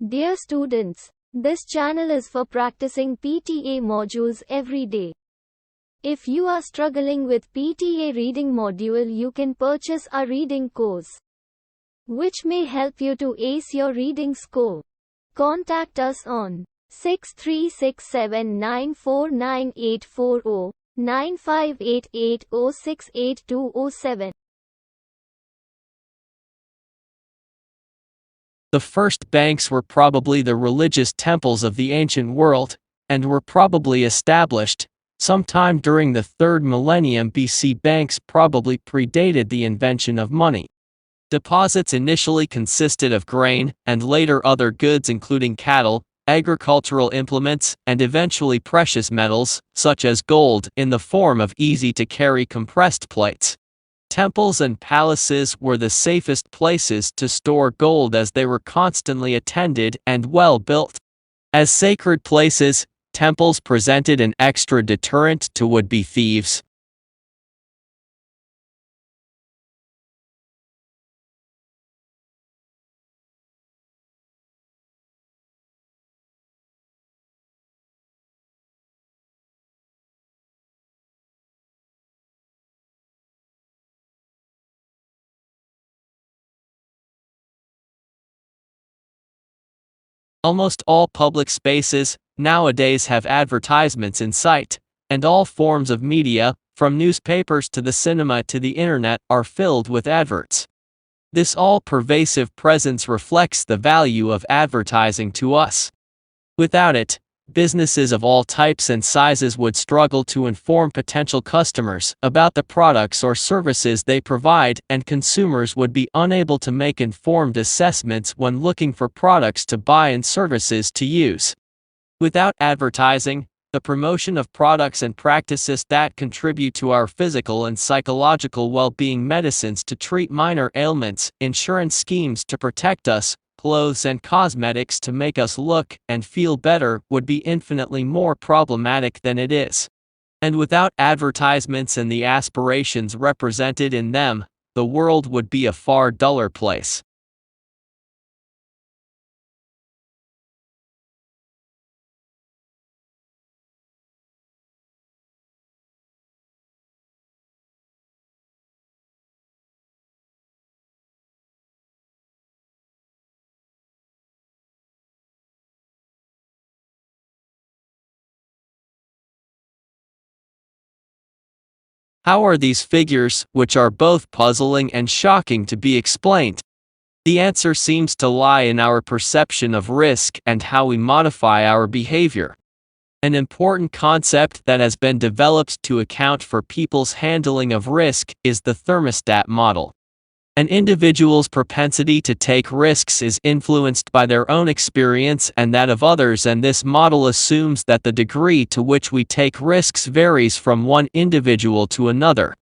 Dear students, this channel is for practicing PTA modules every day. If you are struggling with PTA reading module, you can purchase a reading course, which may help you to ace your reading score. Contact us on 6367949840, 9588068207. The first banks were probably the religious temples of the ancient world, and were probably established sometime during the 3rd millennium BC. Banks probably predated the invention of money. Deposits initially consisted of grain, and later other goods including cattle, agricultural implements, and eventually precious metals, such as gold, in the form of easy-to-carry compressed plates. Temples and palaces were the safest places to store gold as they were constantly attended and well built. As sacred places, temples presented an extra deterrent to would-be thieves. Almost all public spaces nowadays have advertisements in sight, and all forms of media, from newspapers to the cinema to the internet, are filled with adverts. This all-pervasive presence reflects the value of advertising to us. Without it, businesses of all types and sizes would struggle to inform potential customers about the products or services they provide, and consumers would be unable to make informed assessments when looking for products to buy and services to use. Without advertising, the promotion of products and practices that contribute to our physical and psychological well-being, medicines to treat minor ailments, insurance schemes to protect us, clothes and cosmetics to make us look and feel better, would be infinitely more problematic than it is. And without advertisements and the aspirations represented in them, the world would be a far duller place. How are these figures, which are both puzzling and shocking, to be explained? The answer seems to lie in our perception of risk and how we modify our behavior. An important concept that has been developed to account for people's handling of risk is the thermostat model. An individual's propensity to take risks is influenced by their own experience and that of others, and this model assumes that the degree to which we take risks varies from one individual to another.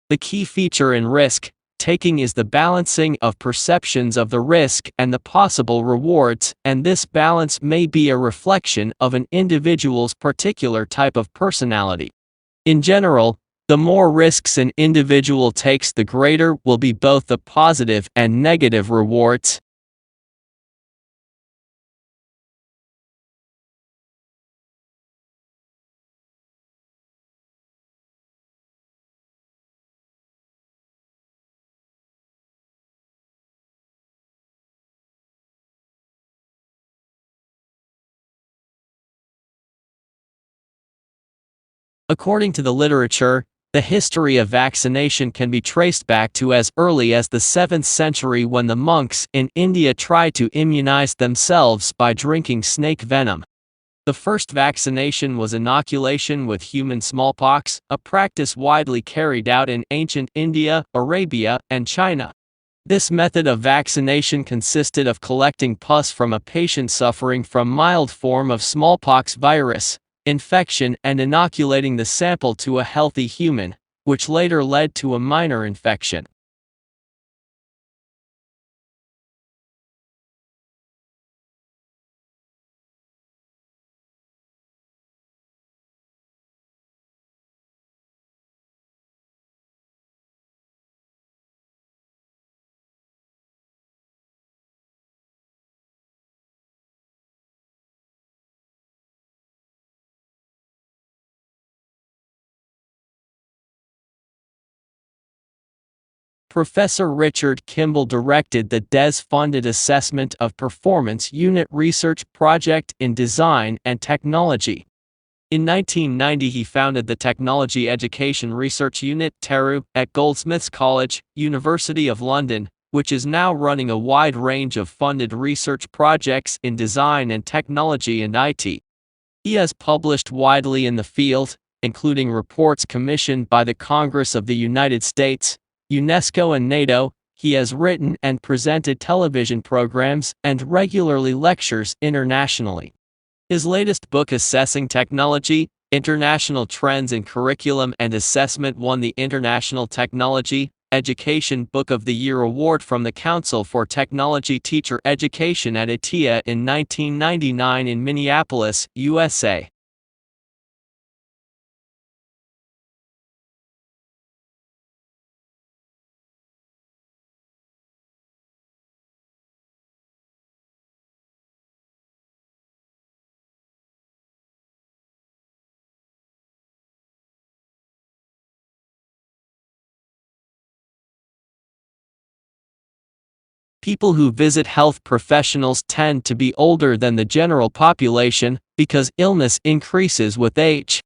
The key feature in risk taking is the balancing of perceptions of the risk and the possible rewards, and this balance may be a reflection of an individual's particular type of personality. In general, the more risks an individual takes, the greater will be both the positive and negative rewards. According to the literature, the history of vaccination can be traced back to as early as the 7th century, when the monks in India tried to immunize themselves by drinking snake venom. The first vaccination was inoculation with human smallpox, a practice widely carried out in ancient India, Arabia, and China. This method of vaccination consisted of collecting pus from a patient suffering from mild form of smallpox virus infection and inoculating the sample to a healthy human, which later led to a minor infection. Professor Richard Kimball directed the DES-funded Assessment of Performance Unit research project in design and technology. In 1990 he founded the Technology Education Research Unit (TERU) at Goldsmiths College, University of London, which is now running a wide range of funded research projects in design and technology and IT. He has published widely in the field, including reports commissioned by the Congress of the United States, UNESCO and NATO. He has written and presented television programs and regularly lectures internationally. His latest book, Assessing Technology, International Trends in Curriculum and Assessment, won the International Technology Education Book of the Year Award from the Council for Technology Teacher Education at ITEA in 1999 in Minneapolis, USA. People who visit health professionals tend to be older than the general population because illness increases with age.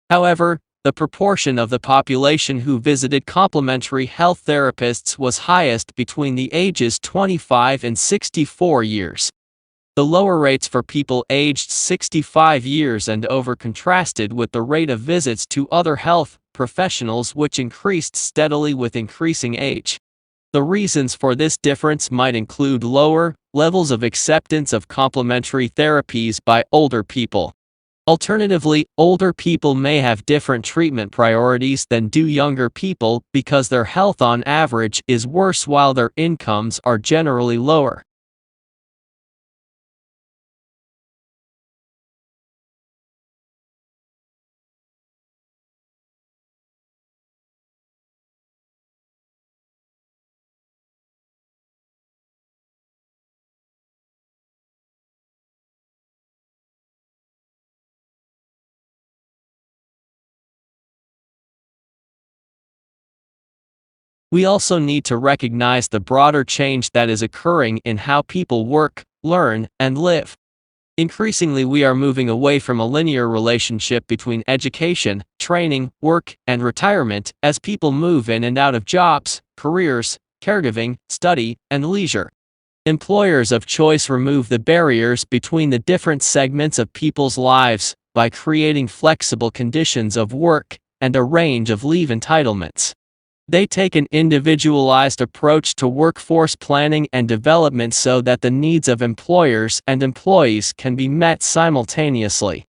However, the proportion of the population who visited complementary health therapists was highest between the ages 25 and 64 years. The lower rates for people aged 65 years and over contrasted with the rate of visits to other health professionals, which increased steadily with increasing age. The reasons for this difference might include lower levels of acceptance of complementary therapies by older people. Alternatively, older people may have different treatment priorities than do younger people because their health on average is worse while their incomes are generally lower. We also need to recognize the broader change that is occurring in how people work, learn, and live. Increasingly, we are moving away from a linear relationship between education, training, work, and retirement as people move in and out of jobs, careers, caregiving, study, and leisure. Employers of choice remove the barriers between the different segments of people's lives by creating flexible conditions of work and a range of leave entitlements. They take an individualized approach to workforce planning and development so that the needs of employers and employees can be met simultaneously.